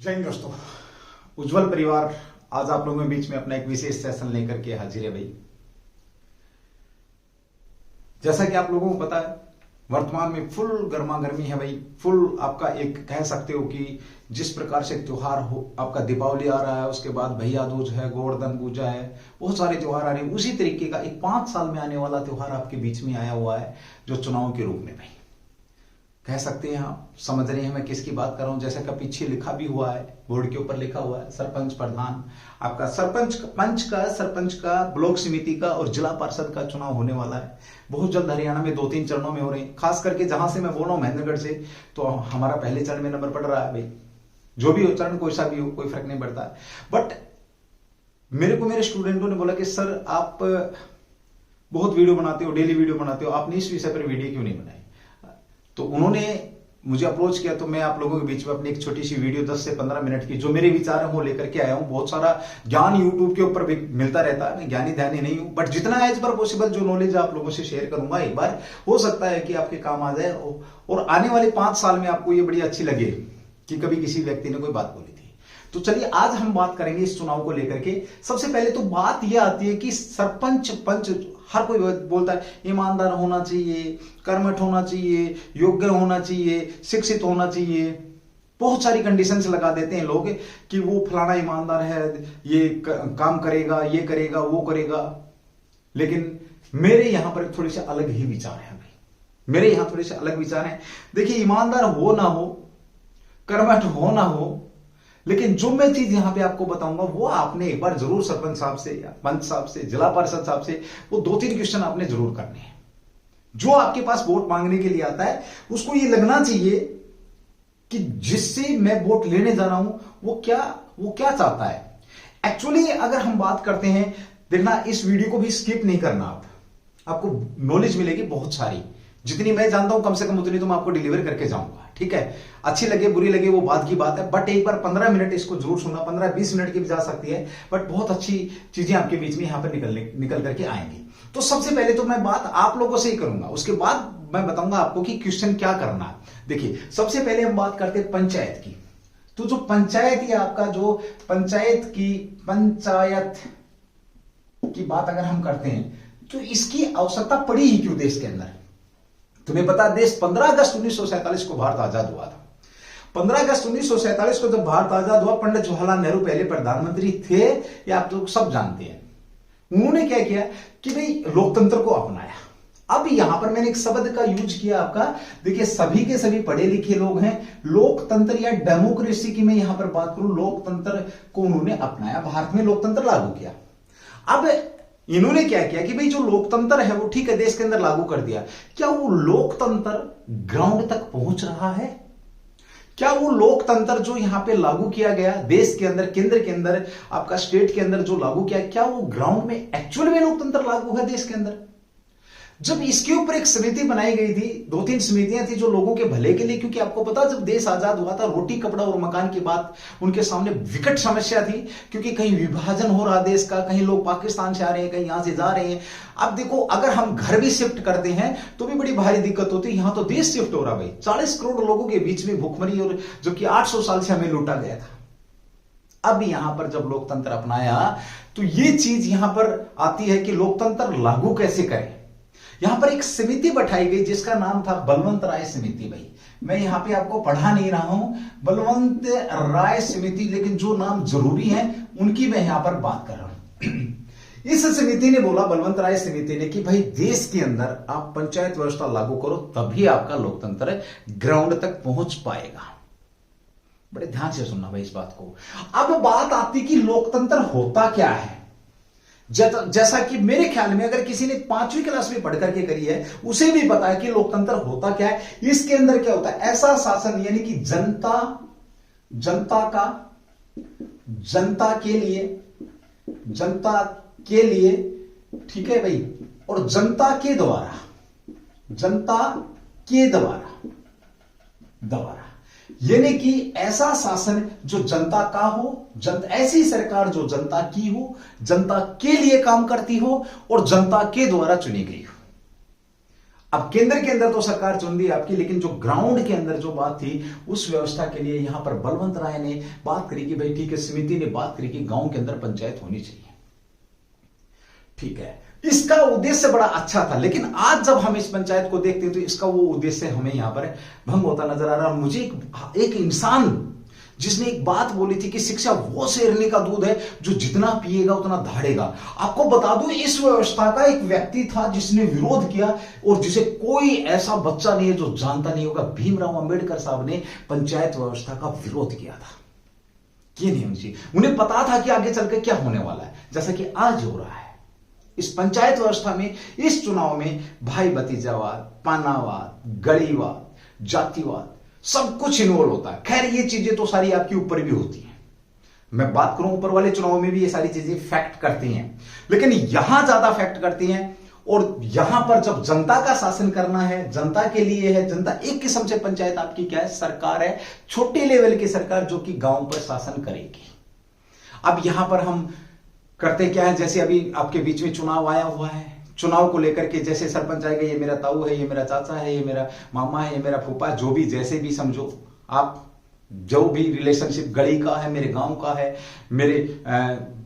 जय हिंद दोस्तों। उज्जवल परिवार आज आप लोगों के बीच में अपना एक विशेष सेशन लेकर के हाजिर है भाई। जैसा कि आप लोगों को पता है, वर्तमान में फुल गर्मा गर्मी है भाई। फुल आपका एक कह सकते हो कि जिस प्रकार से त्योहार हो, आपका दीपावली आ रहा है, उसके बाद भैया दूज है, गोवर्धन पूजा है, बहुत सारे त्योहार आ रहे हैं। उसी तरीके का एक 5 साल में आने वाला त्योहार आपके बीच में आया हुआ है, जो चुनाव के रूप में भाई कह सकते हैं। आप समझ रहे हैं मैं किसकी बात कर रहा हूं। जैसा कि पीछे लिखा भी हुआ है, बोर्ड के ऊपर लिखा हुआ है, सरपंच प्रधान, आपका सरपंच का ब्लॉक समिति का और जिला पार्षद का चुनाव होने वाला है। बहुत जल्द हरियाणा में 2-3 चरणों में हो रहे हैं। खास करके जहां से मैं बोल रहा हूं महेंद्रगढ़ से, तो हमारा पहले चरण में नंबर पड़ रहा है भाई। जो भी हो चरण, कोई सा भी हो, कोई फर्क नहीं पड़ता। बट मेरे को मेरे स्टूडेंटों ने बोला कि सर आप बहुत वीडियो बनाते हो, डेली वीडियो बनाते हो, आपने इस विषय पर वीडियो क्यों नहीं बनाई। तो उन्होंने मुझे अप्रोच किया, तो मैं आप लोगों के बीच में अपनी एक छोटी सी वीडियो 10 से 15 मिनट की जो मेरे विचार हैं वो लेकर के आया हूं। बहुत सारा ज्ञान यूट्यूब के ऊपर भी मिलता रहता है, मैं ज्ञानी ध्यानी नहीं हूं, बट जितना एज पर पॉसिबल जो नॉलेज आप लोगों से शेयर करूंगा, एक बार हो सकता है कि आपके काम आ जाए और आने वाले 5 साल में आपको ये बड़ी अच्छी लगे कि कभी किसी व्यक्ति ने कोई बात बोली थी। तो चलिए आज हम बात करेंगे इस चुनाव को लेकर के। सबसे पहले तो बात यह आती है कि सरपंच पंच हर कोई बोलता है ईमानदार होना चाहिए, कर्मठ होना चाहिए, योग्य होना चाहिए, शिक्षित होना चाहिए। बहुत सारी कंडीशंस लगा देते हैं लोग कि वो फलाना ईमानदार है, ये काम करेगा, ये करेगा, वो करेगा। लेकिन मेरे यहां पर थोड़े से अलग ही विचार है भाई। मेरे यहां थोड़े से अलग विचार हैं। देखिए, ईमानदार हो ना हो, कर्मठ हो ना हो, लेकिन जो मैं चीज यहां पे आपको बताऊंगा वो आपने एक बार जरूर सरपंच साहब से या पंच साहब से, जिला पार्षद साहब से वो 2-3 क्वेश्चन आपने जरूर करने हैं। जो आपके पास वोट मांगने के लिए आता है उसको ये लगना चाहिए कि जिससे मैं वोट लेने जा रहा हूं वो क्या चाहता है। एक्चुअली अगर हम बात करते हैं, देखना इस वीडियो को भी स्किप नहीं करना, आपको नॉलेज मिलेगी बहुत सारी। जितनी मैं जानता हूं कम से कम उतनी तो मैं आपको डिलीवर करके जाऊंगा, ठीक है। अच्छी लगे बुरी लगे वो बात की बात है, बट एक बार 15 मिनट इसको जरूर सुनना। 15-20 मिनट की भी जा सकती है, बट बहुत अच्छी चीजें आपके बीच में यहां पर निकल करके आएंगी। तो सबसे पहले तो मैं बात आप लोगों से ही करूंगा, उसके बाद मैं बताऊंगा आपको कि क्वेश्चन क्या करना है। देखिए, सबसे पहले हम बात करते हैं पंचायत की। तो जो पंचायत या आपका जो पंचायत की बात अगर हम करते हैं तो इसकी आवश्यकता पड़ी ही क्यों देश के अंदर। तुम्हें पता है, देश 15 अगस्त 1947 को भारत आजाद हुआ था। 15 अगस्त 1947 को जब भारत आजाद हुआ, पंडित जवाहरलाल नेहरू पहले प्रधानमंत्री थे, ये आप लोग सब जानते हैं। उन्होंने क्या किया कि भाई लोकतंत्र को अपनाया। अब यहां पर मैंने एक शब्द का यूज किया आपका, देखिए सभी के सभी पढ़े लिखे लोग हैं। लोकतंत्र या डेमोक्रेसी की मैं यहां पर बात करूं, लोकतंत्र को उन्होंने अपनाया, भारत में लोकतंत्र लागू किया। अब इन्होंने क्या किया कि भाई जो लोकतंत्र है वो ठीक है देश के अंदर लागू कर दिया, क्या वो लोकतंत्र ग्राउंड तक पहुंच रहा है? क्या वो लोकतंत्र जो यहां पे लागू किया गया देश के अंदर, केंद्र के अंदर, आपका स्टेट के अंदर जो लागू किया, क्या वो ग्राउंड में एक्चुअल में लोकतंत्र लागू है देश के अंदर? जब इसके ऊपर एक समिति बनाई गई थी, 2-3 समितियां थी जो लोगों के भले के लिए, क्योंकि आपको पता जब देश आजाद हुआ था रोटी कपड़ा और मकान की बात उनके सामने विकट समस्या थी, क्योंकि कहीं विभाजन हो रहा देश का, कहीं लोग पाकिस्तान से आ रहे हैं, कहीं यहां से जा रहे हैं। अब देखो, अगर हम घर भी शिफ्ट करते हैं तो भी बड़ी भारी दिक्कत होती है। यहां तो देश शिफ्ट हो रहा भाई, 40 करोड़ लोगों के बीच में भूखमरी, और जो कि 800 साल से हमें लूटा गया था। अब यहां पर जब लोकतंत्र अपनाया तो ये चीज यहां पर आती है कि लोकतंत्र लागू कैसे करें। यहां पर एक समिति बैठाई गई जिसका नाम था बलवंत राय समिति। भाई मैं यहां पे आपको पढ़ा नहीं रहा हूं, बलवंत राय समिति, लेकिन जो नाम जरूरी है उनकी मैं यहां पर बात कर रहा हूं। इस समिति ने बोला, बलवंत राय समिति ने, कि भाई देश के अंदर आप पंचायत व्यवस्था लागू करो, तभी आपका लोकतंत्र ग्राउंड तक पहुंच पाएगा। बड़े ध्यान से सुनना भाई इस बात को। अब बात आती कि लोकतंत्र होता क्या है। जैसा कि मेरे ख्याल में अगर किसी ने 5वीं क्लास में पढ़ करके करी है उसे भी पता है कि लोकतंत्र होता क्या है। इसके अंदर क्या होता है, ऐसा शासन, यानी कि जनता के लिए, ठीक है भाई, और जनता के द्वारा, यानी कि ऐसा शासन जो जनता का हो, ऐसी सरकार जो जनता की हो, जनता के लिए काम करती हो और जनता के द्वारा चुनी गई हो। अब केंद्र के अंदर तो सरकार चुन दी आपकी, लेकिन जो ग्राउंड के अंदर जो बात थी उस व्यवस्था के लिए यहां पर बलवंत राय ने बात करी कि भाई ठीक है, समिति ने बात करी कि गांव के अंदर पंचायत होनी चाहिए। ठीक है, इसका उद्देश्य बड़ा अच्छा था, लेकिन आज जब हम इस पंचायत को देखते हैं तो इसका वो उद्देश्य हमें यहां पर भंग होता नजर आ रहा है। मुझे एक इंसान जिसने एक बात बोली थी कि शिक्षा वो शेरनी का दूध है जो जितना पिएगा उतना धाड़ेगा। आपको बता दूं, इस व्यवस्था का एक व्यक्ति था जिसने विरोध किया और जिसे कोई ऐसा बच्चा नहीं है जो जानता नहीं होगा। भीमराव अंबेडकर साहब ने पंचायत व्यवस्था का विरोध किया था। ये नहीं होनी चाहिए। उन्हें पता था कि आगे चलकर क्या होने वाला है, जैसा कि आज हो रहा है। इस पंचायत व्यवस्था में, इस चुनाव में भाई भतीजावाद, पानावाद, गढ़ीवाद, जातिवाद सब कुछ इन्वॉल्व होता है। खैर, ये चीजें तो सारी आपके ऊपर भी होती हैं। मैं बात करूं ऊपर वाले चुनाव में भी ये सारी चीजें फैक्ट करती हैं, लेकिन यहां ज्यादा फैक्ट करती हैं। और यहां पर जब जनता का शासन करना है, जनता के लिए है, जनता एक किस्म से पंचायत आपकी क्या है, सरकार है, छोटे लेवल की सरकार जो कि गांव पर शासन करेगी। अब यहां पर हम करते क्या है, जैसे अभी आपके बीच में चुनाव आया हुआ है, चुनाव को लेकर के जैसे सरपंच आएगा, ये मेरा ताऊ है, ये मेरा चाचा है, ये मेरा मामा है, ये मेरा फूफा, जो भी जैसे भी समझो आप, जो भी रिलेशनशिप गली का है, मेरे गांव का है, मेरे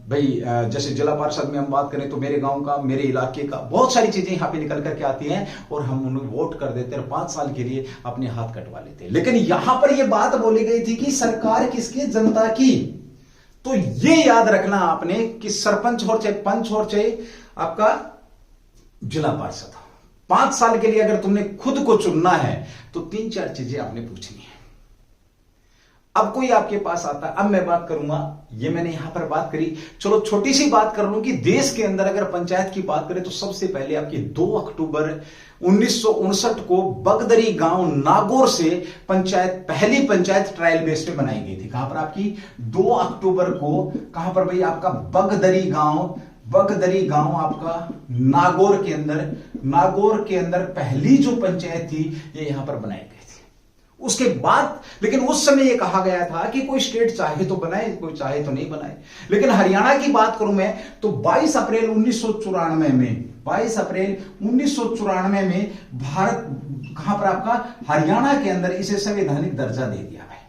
भाई जैसे जिला पार्षद में हम बात करें तो मेरे गांव का, मेरे इलाके का, बहुत सारी चीजें यहां पे निकल करके आती हैं और हम उन्हें वोट कर देते हैं, 5 साल के लिए अपने हाथ कटवा लेते हैं। लेकिन यहां पर यह बात बोली गई थी कि सरकार किसकी, जनता की। तो ये याद रखना आपने कि सरपंच हो चाहे पंच हो चाहे आपका जिला पार्षद, 5 साल के लिए अगर तुमने खुद को चुनना है तो 3-4 चीजें आपने पूछनी है। अब कोई आपके पास आता है, अब मैं बात करूंगा, ये मैंने यहां पर बात करी, चलो छोटी सी बात कर लूं कि देश के अंदर अगर पंचायत की बात करें तो सबसे पहले आपकी 2 अक्टूबर 1959 को बगदरी गांव नागौर से पंचायत, पहली पंचायत ट्रायल बेस पे बनाई गई थी। कहां पर आपकी 2 अक्टूबर को, कहां पर भाई आपका बगदरी गांव आपका नागौर के अंदर पहली जो पंचायत थी ये यहां पर बनाई गई थी। उसके बाद लेकिन उस समय ये कहा गया था कि कोई स्टेट चाहे तो बनाए, कोई चाहे तो नहीं बनाए। लेकिन हरियाणा की बात करूं मैं तो 22 अप्रैल 1994 में भारत, कहां पर आपका हरियाणा के अंदर इसे संवैधानिक दर्जा दे दिया है।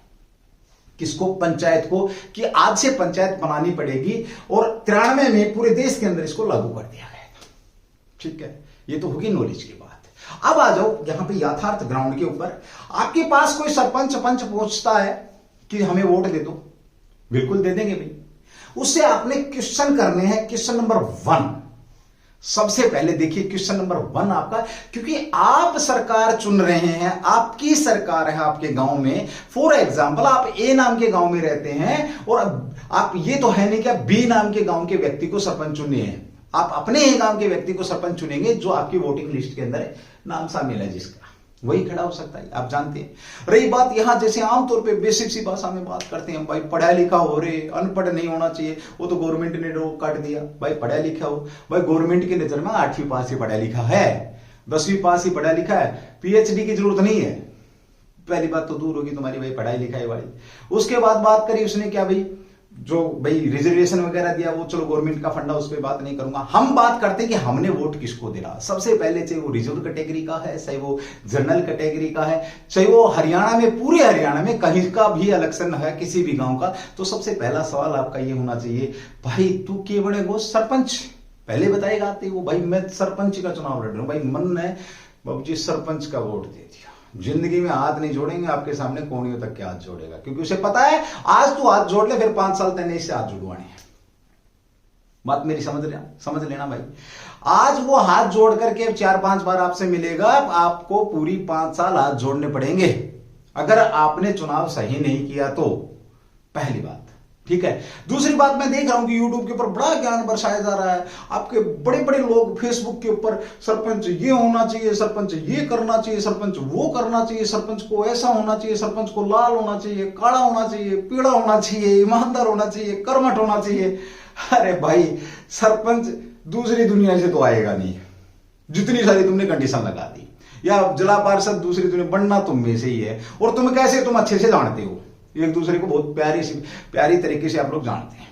किसको, पंचायत को, कि आज से पंचायत बनानी पड़ेगी और 93 में पूरे देश के अंदर इसको लागू कर दिया गया था। ठीक है, ये तो होगी नॉलेज की बात। अब आ जाओ यहां पे यथार्थ ग्राउंड के ऊपर। आपके पास कोई सरपंच पंच पहुंचता है कि हमें वोट दे दो, बिल्कुल दे देंगे भाई। उससे आपने क्वेश्चन करने हैं। क्वेश्चन नंबर 1, सबसे पहले देखिए क्वेश्चन नंबर 1 आपका, क्योंकि आप सरकार चुन रहे हैं, आपकी सरकार है आपके गांव में। फॉर एग्जांपल आप ए नाम के गांव में रहते हैं और आप, ये तो है नहीं कि आप बी नाम के गांव के व्यक्ति को सरपंच चुने हैं, आप अपने ही गांव के व्यक्ति को सरपंच चुनेंगे जो आपकी वोटिंग लिस्ट के अंदर नाम शामिल है, जिसका वही खड़ा हो सकता है, आप जानते हैं। रही बात यहां जैसे आमतौर पे बेसिक सी भाषा में बात करते हैं, भाई पढ़ा लिखा हो रे, अनपढ़ नहीं होना चाहिए, वो तो गवर्नमेंट ने रोक काट दिया। भाई पढ़ा लिखा हो, भाई गवर्नमेंट की नजर में 8वीं पास ही पढ़ा लिखा है, 10वीं पास ही पढ़ा लिखा है, पीएचडी की जरूरत नहीं है। पहली बात तो दूर होगी तुम्हारी भाई पढ़ाई लिखाई वाली। उसके बाद बात करी उसने क्या भाई, जो भाई रिजर्वेशन वगैरह दिया वो चलो गवर्नमेंट का फंडा, उस पर बात नहीं करूंगा। हम बात करते हैं कि हमने वोट किसको देना। सबसे पहले चाहे वो रिजर्व कैटेगरी का है, चाहे वो जनरल कैटेगरी का है, चाहे वो हरियाणा में, पूरे हरियाणा में कहीं का भी इलेक्शन है किसी भी गांव का, तो सबसे पहला सवाल आपका ये होना चाहिए, भाई तू के बनेगो सरपंच। पहले बताएगा आते वो, भाई मैं सरपंच का चुनाव लड़ रहा हूं, भाई मन ने बाबू जी सरपंच का वोट दे दिया। जिंदगी में हाथ नहीं जोड़ेंगे आपके सामने, कोनियों तक क्या हाथ जोड़ेगा, क्योंकि उसे पता है आज तू हाथ जोड़ ले फिर 5 साल तक इससे हाथ जुड़वाने हैं। बात मेरी समझ लेना भाई। आज वो हाथ जोड़ करके 4-5 बार आपसे मिलेगा, आपको पूरी 5 साल हाथ जोड़ने पड़ेंगे अगर आपने चुनाव सही नहीं किया तो। पहली बात, ठीक है। दूसरी बात, मैं देख रहा हूं कि यूट्यूब के ऊपर बड़ा ज्ञान बरसाया जा रहा है। आपके बड़े बड़े लोग फेसबुक के ऊपर सरपंच ये होना चाहिए, सरपंच ये करना चाहिए, सरपंच वो करना चाहिए, सरपंच को ऐसा होना चाहिए, सरपंच को लाल होना चाहिए, काला होना चाहिए, पीला होना चाहिए, ईमानदार होना चाहिए, कर्मठ होना चाहिए। अरे भाई सरपंच दूसरी दुनिया से तो आएगा नहीं, जितनी सारी तुमने कंडीशन लगा दी। या जिला पार्षद दूसरी दुनिया, बनना तुम में से ही है। और तुम कैसे, तुम अच्छे से जानते हो, एक दूसरे को बहुत प्यारी तरीके से आप लोग जानते हैं।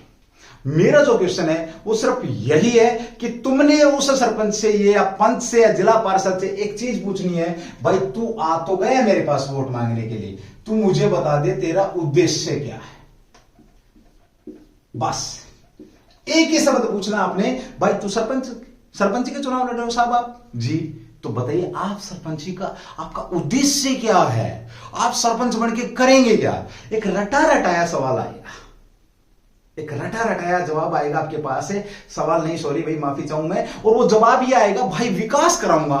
मेरा जो क्वेश्चन है वो सिर्फ यही है कि तुमने उस सरपंच से या पंच से या जिला पार्षद से एक चीज पूछनी है, भाई तू आ तो गया मेरे पास वोट मांगने के लिए, तू मुझे बता दे तेरा उद्देश्य क्या है। बस एक ही शब्द पूछना आपने, भाई तू सरपंच के चुनाव लड़ रहे हो साहब आप जी, तो बताइए आप सरपंची का आपका उद्देश्य क्या है, आप सरपंच बन के करेंगे क्या। एक रटा रटाया सवाल आएगा, एक रटा रटाया जवाब आएगा आपके पास से, सवाल नहीं सॉरी भाई माफी चाहूं मैं, और वो जवाब ये आएगा भाई विकास कराऊंगा।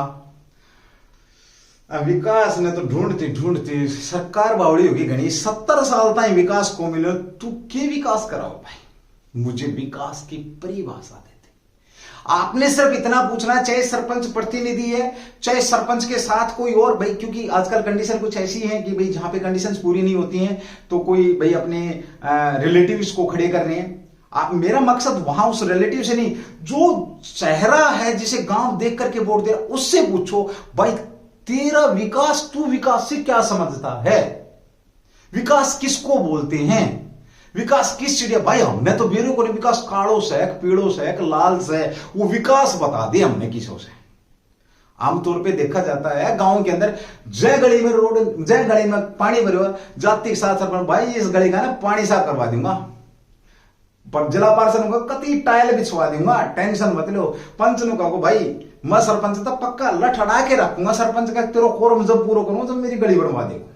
विकास ने तो ढूंढती ढूंढती सरकार बावड़ी होगी घनी, 70 साल तक विकास को मिले, तू के विकास कराओ भाई, मुझे विकास की परिभाषा देते। आपने सिर्फ इतना पूछना, चाहे सरपंच प्रतिनिधि है, चाहे सरपंच के साथ कोई और भाई, क्योंकि आजकल कंडीशन कुछ ऐसी है कि भाई जहां पे कंडीशंस पूरी नहीं होती हैं तो कोई भाई अपने रिलेटिव्स को खड़े कर रहे हैं। आप, मेरा मकसद वहां उस रिलेटिव से नहीं, जो चेहरा है जिसे गांव देख करके वोट दे रहा उससे पूछो, भाई तेरा विकास, तू विकास से क्या समझता है, विकास किसको बोलते हैं, विकास किस चिड़िया। भाई हमने तो बेरू को विकास काड़ो से पीड़ो से लाल से, वो विकास बता दे हमने किसों से। आमतौर पे देखा जाता है गांव के अंदर, जय गली में रोड, जय गली में पानी भरे जाति के साथ सरपंच, भाई इस गली का ना पानी साफ करवा दूंगा, पर जिला पार्षद को कति टाइल बिछवा दूंगा, टेंशन मत लो। पंच ने कहो भाई मैं सरपंच तो पक्का लठड़ा के रखूंगा, सरपंच का तेरा कोरम जब पूरा करूंगा जब मेरी गली बनवा देगा।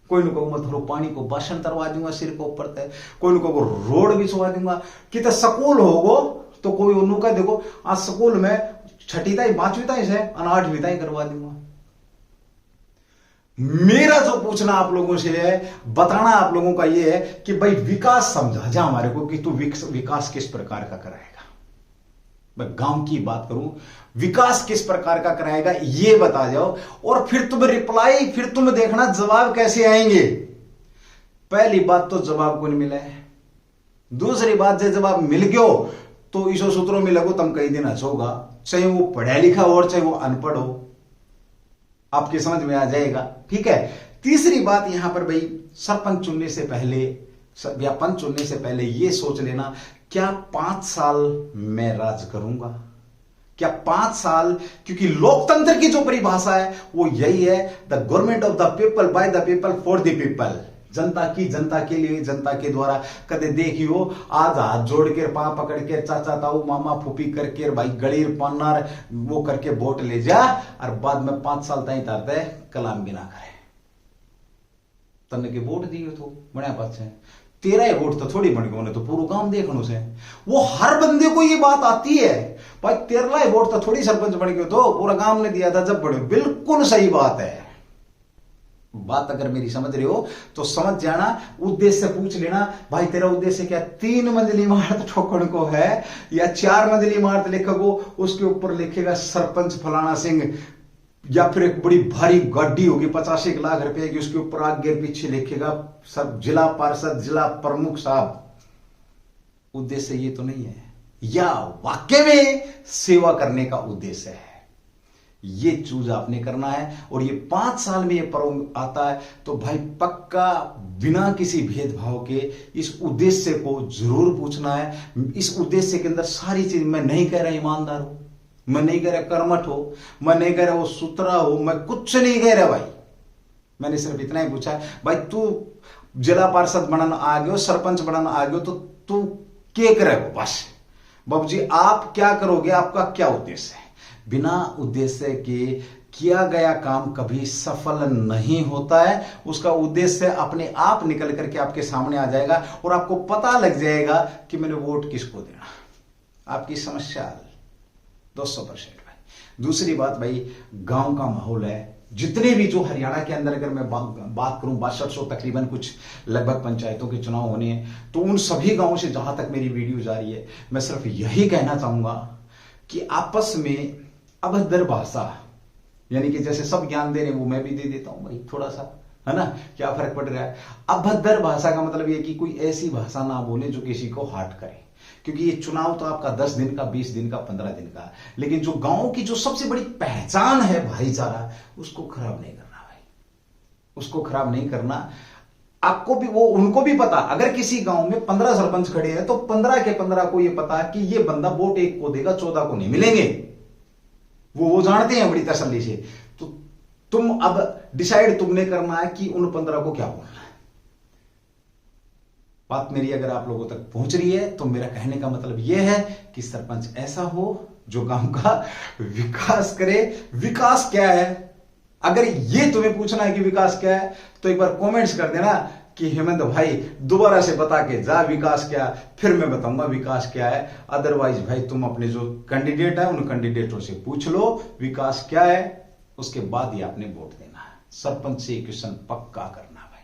कोई नु मैं थोड़ा पानी को बासन तरवा दूंगा सिर को ऊपर तक, कोई नु रोड बिछवा दूंगा, कि स्कूल होगो तो कोई उन्हों का देखो आज स्कूल में 6ठी ताई 5वीं ताई से 8वीं ताई करवा दूंगा। मेरा जो पूछना आप लोगों से है, बताना आप लोगों का ये है कि भाई विकास समझा जा हमारे को कि तू विकास किस प्रकार का कराएगा। मैं गांव की बात करूं, विकास किस प्रकार का कराएगा ये बता जाओ, और फिर तुम रिप्लाई, फिर तुम देखना जवाब कैसे आएंगे। पहली बात तो जवाब को नहीं मिला है, दूसरी बात जब जवाब मिल गयो तो ईशो सूत्रों में लगो तुम कई दिन हंसोगा, चाहे वो पढ़ा लिखा हो और चाहे वो अनपढ़ हो, आपकी समझ में आ जाएगा। ठीक है, तीसरी बात यहां पर भाई सरपंच चुनने से पहले या पंच चुनने से पहले ये सोच लेना, क्या 5 साल मैं राज करूंगा, क्या 5 साल, क्योंकि लोकतंत्र की जो परिभाषा है वो यही है, the government of the people by the people for the people, जनता की, जनता के लिए, जनता के द्वारा। कदे देखियो आज हाथ जोड़ के पांव पकड़ के चाचा ताऊ मामा फूफी करके भाई गलीर पन्नार वो करके वोट ले जा, और बाद में 5 साल तक तारते कलाम भी ना करे, तन्ने के वोट दिए तो बढ़िया बात है, तेरा ही वोट तो थोड़ी बन गए, उन्हें तो पूरा काम देखने से। वो हर बंदे को ये बात आती है, भाई तेरा ही वोट तो थोड़ी सरपंच बन गए, तो पूरा काम ने दिया था जब बड़े। बिल्कुल सही बात है, बात अगर मेरी समझ रहे हो तो समझ जाना, उद्देश्य पूछ लेना, भाई तेरा उद्देश्य क्या, 3 मंजिली इमारत ठोकने को है या 4 मंजिली इमारत लिखोगो, उसके ऊपर लिखेगा सरपंच फलाना सिंह, या फिर एक बड़ी भारी गाड़ी होगी 85 लाख रुपए की, उसके ऊपर आगे पीछे लिखेगा सब जिला पार्षद, जिला प्रमुख साहब। उद्देश्य ये तो नहीं है, या वाकई में सेवा करने का उद्देश्य है, ये चूज आपने करना है। और ये 5 साल में ये पर्व आता है तो भाई पक्का बिना किसी भेदभाव के इस उद्देश्य को जरूर पूछना है। इस उद्देश्य के अंदर सारी चीज, मैं नहीं कह रहा ईमानदार हो, मैं नहीं कह रहा कर्मठ हो, मैं नहीं कह रहा वो सुतरा हो, मैं कुछ नहीं कह रहा भाई, मैंने सिर्फ इतना ही पूछा है, भाई तू जिला पार्षद बनाना आ गयो, सरपंच बनाना आ गयो, तो तू क्या करेगा, बस बाबू जी आप क्या करोगे, आपका क्या उद्देश्य है। बिना उद्देश्य के किया गया काम कभी सफल नहीं होता है, उसका उद्देश्य अपने आप निकल करके आपके सामने आ जाएगा और आपको पता लग जाएगा कि मैंने वोट किसको देना। आपकी समस्या 200% भाई। दूसरी बात भाई, गांव का माहौल है, जितने भी जो हरियाणा के अंदर अगर मैं बात करूं 6200 तकरीबन कुछ लगभग पंचायतों के चुनाव होने हैं, तो उन सभी गांवों से जहां तक मेरी वीडियो जा रही है, मैं सिर्फ यही कहना चाहूंगा कि आपस में अभद्र भाषा, यानी कि जैसे सब ज्ञान दे रहे हैं वो मैं भी दे देता हूं भाई थोड़ा सा, है ना, क्या फर्क पड़ रहा है। अभद्र भाषा का मतलब ये कि कोई ऐसी भाषा ना बोले जो किसी को हर्ट करे, क्योंकि ये चुनाव तो आपका 10 दिन का, 20 दिन का, 15 दिन का, लेकिन जो गांव की जो सबसे बड़ी पहचान है भाईचारा, उसको खराब नहीं करना भाई, उसको खराब नहीं करना। आपको भी वो उनको भी पता, अगर किसी गांव में 15 सरपंच खड़े हैं तो 15 के 15 को ये पता है कि ये बंदा वोट एक को देगा, 14 को नहीं मिलेंगे। वो जानते हैं बड़ी तसल्ली से। तो तुम अब डिसाइड तुमने करना है कि उन 15 को क्या बोलना है। बात मेरी अगर आप लोगों तक पहुंच रही है तो मेरा कहने का मतलब यह है कि सरपंच ऐसा हो जो गांव का विकास करे। विकास क्या है, अगर ये तुम्हें पूछना है कि विकास क्या है तो एक बार कमेंट्स कर देना कि हेमंत भाई दोबारा से बता के जा विकास क्या, फिर मैं बताऊंगा विकास क्या है। अदरवाइज भाई तुम अपने जो कैंडिडेट है उन कैंडिडेटों से पूछ लो विकास क्या है, उसके बाद ही आपने वोट देना है। सरपंच से क्वेश्चन पक्का करना भाई,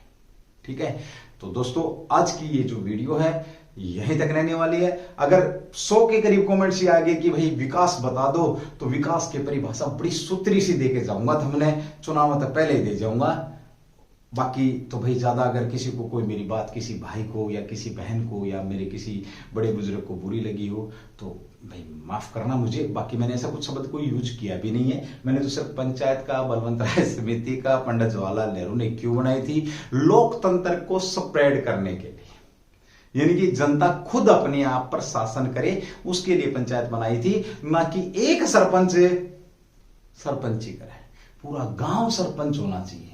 ठीक है। तो दोस्तों आज की ये जो वीडियो है यहीं तक रहने वाली है। अगर 100 के करीब कमेंट्स ही आ गए कि भाई विकास बता दो तो विकास की परिभाषा बड़ी सूत्री सी देके जाऊंगा, हमने चुनाव तक पहले ही दे जाऊंगा। बाकी तो भाई ज्यादा अगर किसी को कोई मेरी बात किसी भाई को या किसी बहन को या मेरे किसी बड़े बुजुर्ग को बुरी लगी हो तो भाई माफ करना मुझे। बाकी मैंने ऐसा कुछ शब्द कोई यूज किया भी नहीं है। मैंने तो सिर्फ पंचायत का, बलवंत राय समिति का, पंडित जवाहरलाल नेहरू ने क्यों बनाई थी, लोकतंत्र को स्प्रेड करने के लिए, यानी कि जनता खुद अपने आप पर शासन करे उसके लिए पंचायत बनाई थी, ना कि एक सरपंच सरपंची करे। पूरा गांव सरपंच होना चाहिए,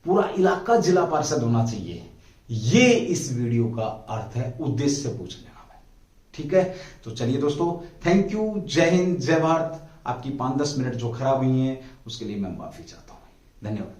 पूरा इलाका जिला पार्षद होना चाहिए। ये इस वीडियो का अर्थ है, उद्देश्य से पूछ लेना भाई, ठीक है। तो चलिए दोस्तों, थैंक यू, जय हिंद, जय भारत। आपकी 5-10 मिनट जो खराब हुई हैं उसके लिए मैं माफी चाहता हूं। धन्यवाद।